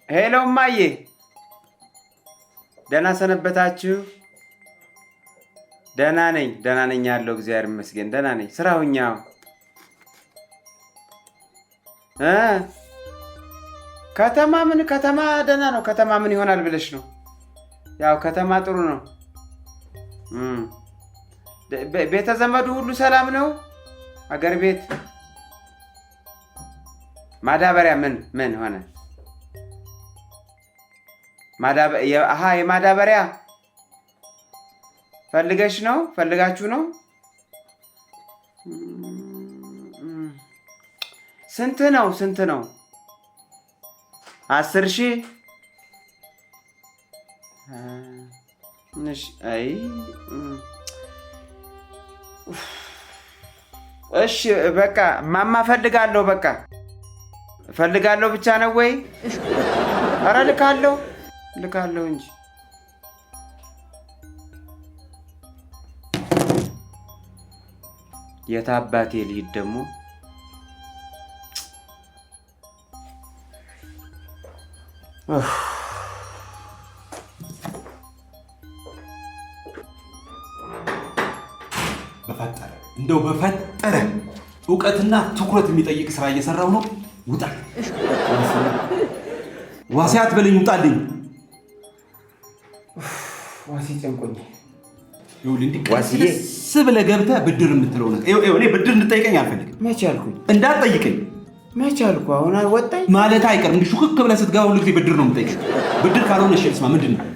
ሄሎ እማዬ፣ ደህና ሰነበታችሁ? ደህና ነኝ ያለው እግዚአብሔር ይመስገን ደህና ነኝ። ስራውኛው ከተማ ደህና ነው። ከተማ ምን ይሆናል ብለሽ ነው? ያው ከተማ ጥሩ ነው። ቤተ ዘመዱ ሁሉ ሰላም ነው? አገር ቤት ማዳበሪያ ምን ሆነ? የማዳበሪያ ፈልጋችሁ ነው? ስንት ነው? 10,000? እሺ በቃ ማማ ፈልጋለሁ ብቻ ነው ወይ? ኧረ ልካለሁ እንጂ የታባቴ ልሂድ ደግሞ። በፈጠረ እውቀትና ትኩረት የሚጠይቅ ስራ እየሰራው ነው። ውጣ ዋሴ አትበለኝ፣ ውጣልኝ። ዋሴ ጨንቆኝ። ቀስ ብለህ ገብተህ ብድር የምትለው ነው። እኔ ብድር እንድጠይቀኝ አልፈልግም። መቼ አልኩኝ? እንዳትጠይቀኝ። መቼ አልኩ? አሁን ወጣኝ ማለት አይቀርም። እንዲህ ሹክክ ብለህ ስትገባ ሁሉ ጊዜ ብድር ነው የምጠይቀኝ። ብድር ካልሆነ እሺ ልስማ። ምንድን ነው?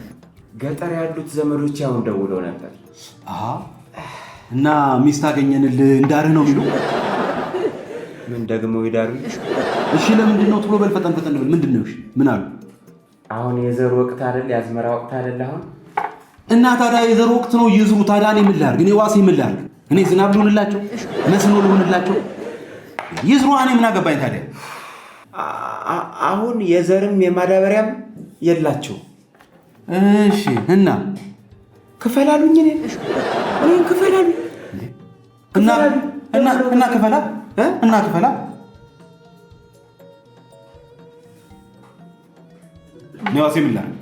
ገጠር ያሉት ዘመዶች አሁን ደውለው ነበር። እና ሚስት አገኘንልህ እንዳርህ ነው የሚሉ። ምን ደግሞ ይዳሩ? እሺ ለምንድን ነው? ቶሎ በል ፈጠን በል። ምንድን ነው? እሺ ምን አሉ? አሁን የዘር ወቅት አይደል? የአዝመራ ወቅት አይደል አሁን? እና ታዲያ የዘር ወቅት ነው ይዝሩ። ታዲያ እኔ ምን ላድርግ? እኔ ዋሴ ምን ላድርግ? እኔ ዝናብ ልሆንላቸው? መስኖ ልሆንላቸው? ይዝሩ። እኔ ምን አገባኝ ታዲያ? አሁን የዘርም የማዳበሪያም የላቸው። እሺ እና ክፈላሉኝ። እኔን ክፈላሉ እና ክፈላ ነው። ዋሴ ምን ላድርግ?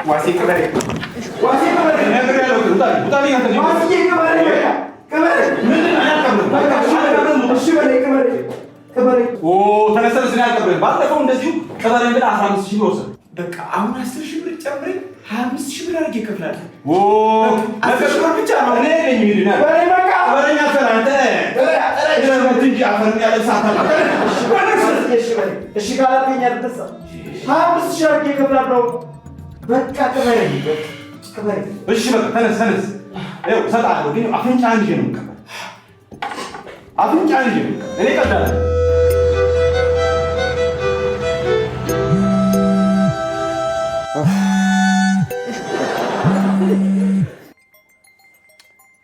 ዋሴ ክበሬ ነገር ያለው ውጣልኝ። ተነስተህ ያልቀብረኝ ባለፈው እንደዚሁ ቀበሬን ብለህ 15,000 ብር ወሰድህ። በቃ አሁን 10,000 ብር ጨምረኝ 25,000 ብር አድርጌ እከፍላለሁ። 10,000 ብር ብቻ ነው። እኔ ነኝ የሚልና በቃ ቀበሬኛ ፈራንተ እንጂ አፈርን ያለ ሳታ እሺ ካላልከኝ አልተሳ 25,000 አድርጌ እከፍላለሁ። በቃ ቀበሬ። እሺ በቃ ተነስ። ይኸው እሰጥሃለሁ፣ ግን አፍንጫህን ይዤ ነው የምቀበል። አፍንጫህን ይዤ ነው የምቀበል። እኔ ቀዳለሁ።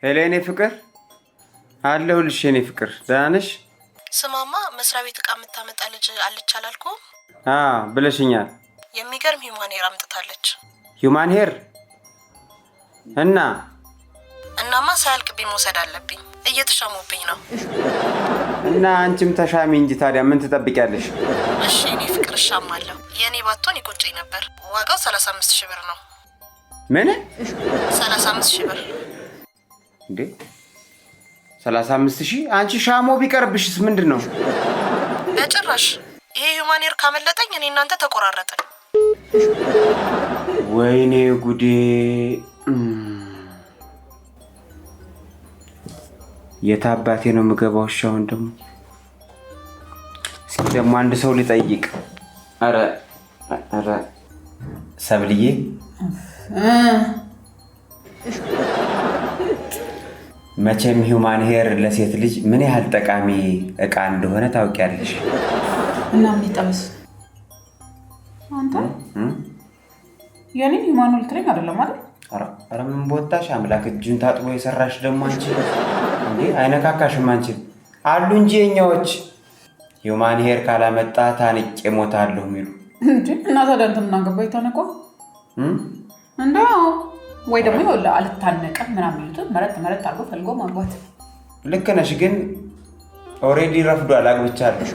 ሄሎ የኔ ፍቅር፣ አለሁልሽ የኔ ፍቅር። ደህና ነሽ? ስማማ፣ መስሪያ ቤት ዕቃ የምታመጣ ልጅ አለች አላልኩም? ብለሽኛል። የሚገርም ሂውማን ሄር አምጥታለች። ሂውማን ሄር? እናማ ሳያልቅብኝ መውሰድ አለብኝ። እየተሻሙብኝ ነው። እና አንቺም ተሻሚ እንጂ ታዲያ ምን ትጠብቂያለሽ? እሺ የኔ ፍቅር እሻማለሁ። የኔ ባቶን ይቆጨኝ ነበር። ዋጋው 35,000 ብር ነው። ምን? 35,000 ብር እንዴ? 35,000? አንቺ ሻሞ ቢቀርብሽስ ምንድን ነው? በጭራሽ። ይሄ ሂውማን ሄር ካመለጠኝ እኔ እናንተ ተቆራረጥን። ወይኔ ጉዴ! የታባቴ ነው የምገባው? አሁን ደግሞ አንድ ሰው ሊጠይቅ። ኧረ ሰብልዬ፣ መቼም ሂውማን ሄር ለሴት ልጅ ምን ያህል ጠቃሚ እቃ እንደሆነ ታውቂያለሽ። እና ምን ይጠብስ? አንተ የኔን ሂውማን ልትለኝ አይደለም አይደል? ኧረ ምን ቦታሽ? አምላክ እጁን ታጥቦ የሰራሽ ደግሞ አንቺ እንዴ! አይነካካሽም። አንቺ አሉ እንጂ የኛዎች ሂውማን ሄር ካላመጣ ታንቄ ሞታለሁ የሚሉ እንዴ። እና ታዲያ አንተ ምን አገባኝ? ታነቋ እንደው ወይ ደግሞ ይወላ አልታነቀም ምናምን ይሉት መረጥ አድርጎ ፈልጎ ማግባት። ልክ ነሽ፣ ግን ኦሬዲ ረፍዷል። አግብቻለሁ።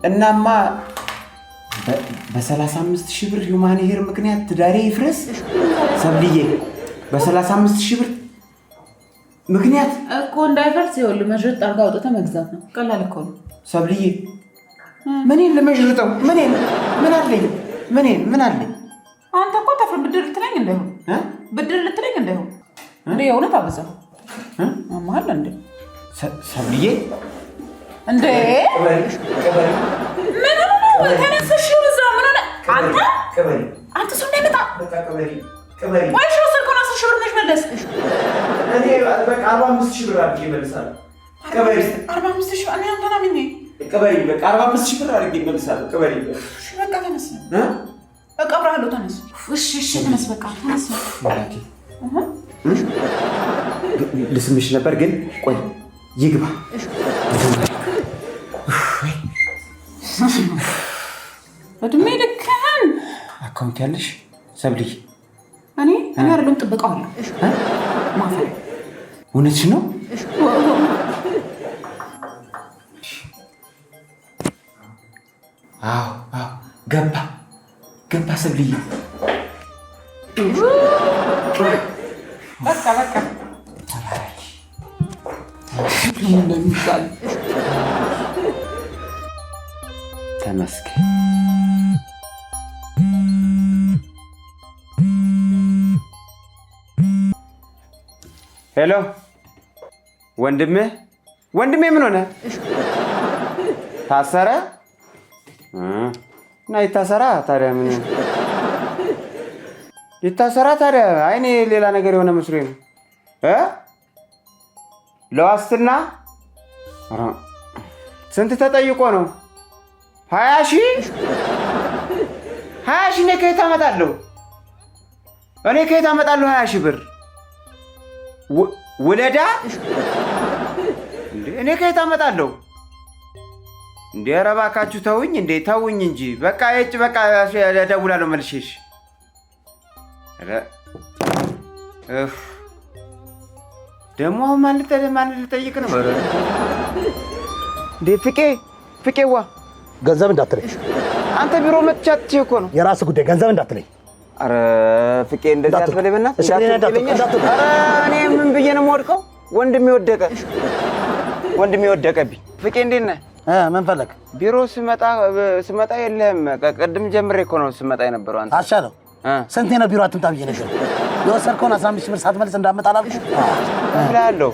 እናማ በ35,000 ብር ሂውማን ሄር ምክንያት ትዳሬ ይፍረስ? ሰብልዬ በ35,000 ብር ምክንያት እኮ እንዳይፈርስ ይኸውልህ መሽረጥ አድርጋ አውጥተህ መግዛት ነው። ቀላል እኮ ነው ሰብልዬ። ምኔን ለመሽርጠው? ምን አለኝ? ምን አለኝ? አንተ እኮ ተፍር ብድር ልትለኝ እንዳይሆን እንዴ? የእውነት አበዛው አማሃል እንዴ? ሰብልዬ እንዴ ምን ነው? ተነስሽ እዛ ምን ሆነ? አንተ ሰው እንዳይመጣ ወይ ሾው ስልኩን 10,000 ብር ነሽ መለስ። እኔ በቃ 45,000 ብር አድርጌ እመልሳለሁ። 45,000 እኔ አንተና ምን ቅበሪ በቃ 45,000 ብር አድርጌ እመልሳለሁ። ቅበሪ እሺ በቃ ተነስ። እቀብራለሁ። ተነስ። እሺ ተነስ። በቃ ተነስ። ልስምሽ ነበር ግን ቆይ ይግባ። እድሜ ልክህን አካውንት ያለሽ ሰብልዬ? እኔ አይደለም ጥበቃው አለ። ማፈር እውነትሽ ነው? አዎ ገባ ሰብልዬ። በቃ እንደሚሻል ተመስገን። ሄሎ ወንድሜ ምን ሆነ? ታሰረ? እና ይታሰራ ታዲያ። ምን ይታሰራ ታዲያ? አይኔ ሌላ ነገር የሆነ መስሎኝ ነው። ለዋስትና ስንት ተጠይቆ ነው? 20,000? 20,000 እኔ ከየት አመጣለሁ? 20,000 ብር ውለዳ እንዴ? እኔ ከየት አመጣለሁ እንዴ? ኧረ እባካችሁ ተውኝ እንጂ በቃ በቃ እደውላለሁ መልሼሽ። ደግሞ አሁን ማን ልጠይቅ ነው እንዴ? ፍቄዋ ገንዘብ እንዳትለኝ። አንተ ቢሮ መጥቻት እኮ ነው። የራስህ ጉዳይ። ገንዘብ እንዳትለኝ። አረ ፍቄ እንደዚህ አትበለኝ በእናትህ። እኔ ምን ብዬ ነው የምወድቀው? ወንድሜ ወደቀብኝ። ፍቄ እንዴት ነህ? ምን ፈለግ? ቢሮ ስመጣ የለህም። ቅድም ጀምሬ እኮ ነው ስመጣ የነበረው። አንተ አሻለው ስንቴ ነው ቢሮ አትምጣ ብዬ ነገር የወሰድከውን 15,000 ብር ሳትመልስ እንዳመጣ አላልኩህ? ከፍልሃለሁ።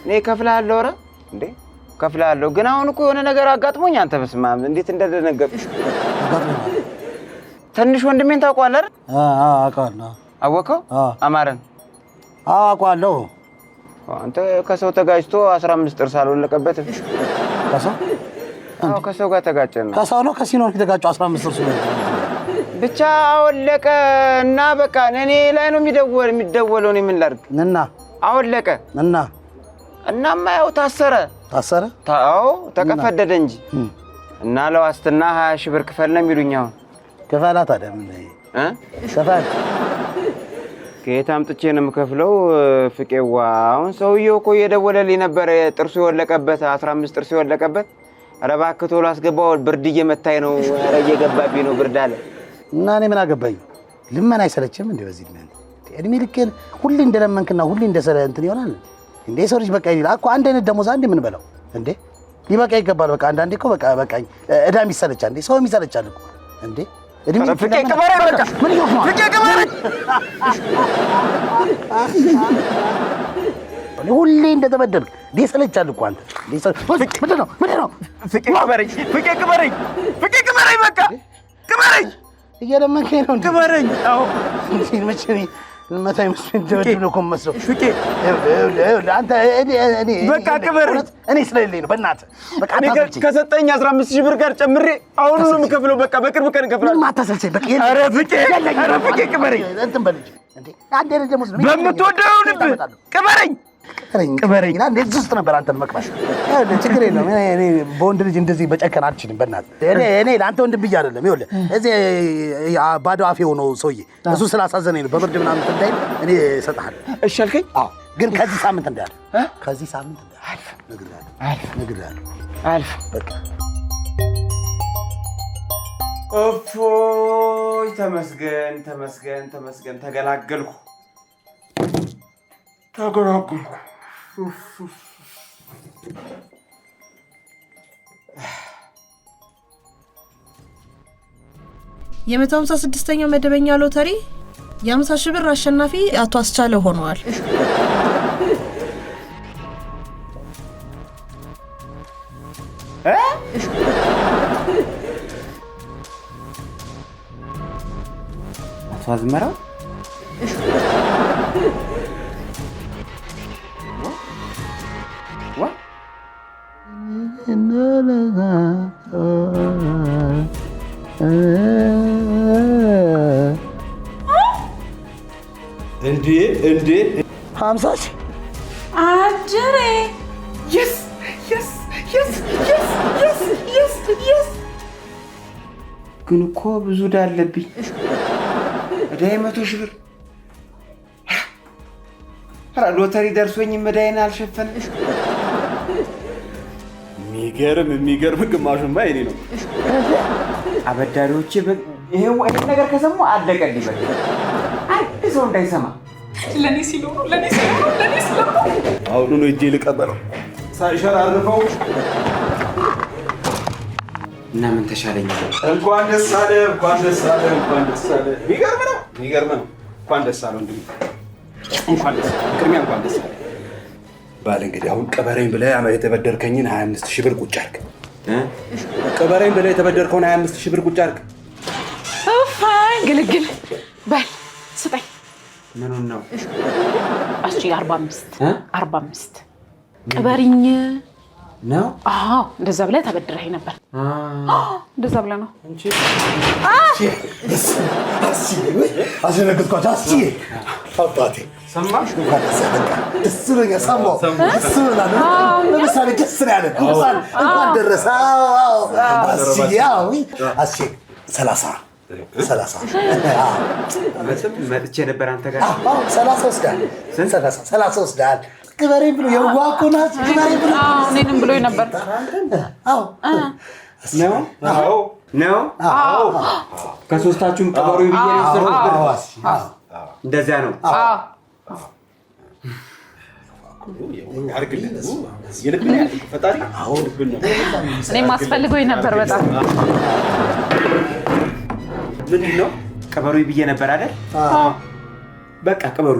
እኔ ከፍልሃለሁ። ኧረ እንዴ ከፍልሃለሁ። ግን አሁን እኮ የሆነ ነገር አጋጥሞኝ አንተ በስመ አብ እንዴት እንደደነገጥኩ። ትንሽ ወንድሜን ታውቀዋለህ አይደል? አውቀዋለሁ። አወቀው? አማረን? አውቀዋለሁ። አንተ ከሰው ተጋጭቶ 15 ጥርስ አልወለቀበትም? ከሰው ጋር ተጋጨና። ከሰው ነው ከሲኖ የተጋጨው 15 ጥርስ ብቻ አወለቀ እና በቃ እኔ ላይ ነው የሚደወለው። እኔ ምን ላድርግ? እና አወለቀ እናማ ያው ታሰረ። አዎ ተቀፈደደ እንጂ እና ለዋስትና 20,000 ብር ክፈል ነው የሚሉኝ። አሁን ክፈላ ታዲያ ምን ክፈል? ከየት አምጥቼ ነው የምከፍለው? ፍቄዋ አሁን ሰውዬው እኮ እየደወለልኝ ነበር። ጥርሱ የወለቀበት 15 ጥርሱ የወለቀበት። ኧረ እባክህ ቶሎ አስገባው፣ ብርድ እየመታኝ ነው። ኧረ እየገባብኝ ነው ብርድ አለ። እና እኔ ምን አገባኝ? ልመና አይሰለችም እንዴ? በዚህ እድሜ ልኬን ሁሌ እንደለመንክና ሁሌ እንደሰለ እንትን ይሆናል እንዴ? ሰው ልጅ በቃ ይላል እኮ አንድ አይነት ደሞዝ አንዴ ምን በለው እንዴ? ሊበቃ ይገባል። በቃ አንዳንዴ እኮ በቃኝ እዳም ይሰለቻል እንዴ? ሰውም ይሰለቻል እኮ እንዴ? እድሜ ፍቄ ቅበሬ በቃ ምን ይሆን ነው? ፍቄ ቅበሬ ሁሌ እንደተበደልክ ይሰለቻል እኮ አንተ። ምንድን ነው ፍቄ ቅበሬኝ በቃ ቅበሬኝ። እየለመንከኝ ነው እንዴ? ቅበሬኝ። አዎ መቼ ልመታኝ መስሎኝ ደበደብ ነው እኮ የምመስለው። ፍቄ አንተ እኔ በቃ ቅበሬኝ። እኔ ስለሌለኝ ነው በእናትህ። በቃ ከሰጠኝ 15,000 ብር ጋር ጨምሬ አሁን ነው የምከፍለው። በቃ በቅርብ ቀን እከፍላለሁ። ማታሰልቸኝ በቃ። ኧረ ፍቄ ቅበሬኝ። እንትን በልጅ እንዴ አንዴ ነው ደሞዝ ነው በምትወደው ልብ ቅበሬኝ። እንዴ ውስጥ ነበር አንተን መቅበል። ችግር የለውም። እኔ በወንድ ልጅ እንደዚህ በጨከን አልችልም በእናትህ። እኔ ለአንተ ወንድም ብዬ አይደለም። ይኸውልህ እዚህ ባዶ አፍ የሆነው ሰውዬ እሱ ስላሳዘነኝ ነው። በብርድ ምናምን እንዳይል እኔ እሰጥሃለሁ። እሺ አልከኝ? አዎ ግን ከዚህ ሳምንት እንዳያልፍ ነግሬሃለሁ። አልፍ በቃ እፎይ ተመስገን ተመስገን ተመስገን ተገላገልኩ። የ156ኛው መደበኛ ሎተሪ የ50 ሺህ ብር አሸናፊ አቶ አስቻለ ሆነዋል። አቶ አዝመራው እንዴ 50 ሺህ አጀሬ የስ ግን እኮ ብዙ ዕዳ አለብኝ። ዕዳዬ 100 ሺህ ብር። ኧረ ሎተሪ ደርሶኝ ዕዳዬን አልሸፈንም። የሚገርም ግማሹን ባይ እኔ ነው። አበዳሪዎቼ ይሄን ነገር ከሰሙ አለቀልኝ። በቃ አንድ ሰው እንዳይሰማ ለኔ ሲሉ አሁኑ ነው እጄ ልቀበለው ሳይሸራርፈው። እና ምን ተሻለኝ? እንኳን ደስ አለ። የሚገርም ነው። እንኳን ደስ አለ። እንግዲህ እንኳን ደስ አለ ባል። እንግዲህ አሁን ቅበረኝ ብለህ የተበደርከኝን 25 ሺህ ብር ቁጭ አድርግ። ቅበረኝ ብለህ የተበደርከውን 25 ሺህ ብር ቁጭ አድርግ። ግልግል በል ስጠኝ። ምኑን ነው? እሺ 45 ቅበሪኝ ነው? አዎ እንደዛ ብለህ ተበድረኸኝ ነበር። እንደዛ ብለህ ነው እንጂ አስደነግጥኳቸው። አስዬ አባቴ ሰማሽ? ደስ ብሎኛል። ሰማሁ። ደስ ብሎናል። ለምሳሌ ደስ ነው ያለን። እንኳን ደረሰ። አስዬ 30 መጥቼ ነበር አንተ ጋር። 30 ወስደሃል። ቅበሬን ብሎ የዋህ እኮ ናት። ቅበሬን ብሎ እኔንም ብሎኝ ነበር። ነው ከሶስታችሁም ቅበሩ ብዬ ነው የወሰድኩት። እንደዚያ ነው። እኔም አስፈልጎኝ ነበር በጣም። ምንድን ነው ቅበሩ ብዬ ነበር አይደል? በቃ ቅበሩ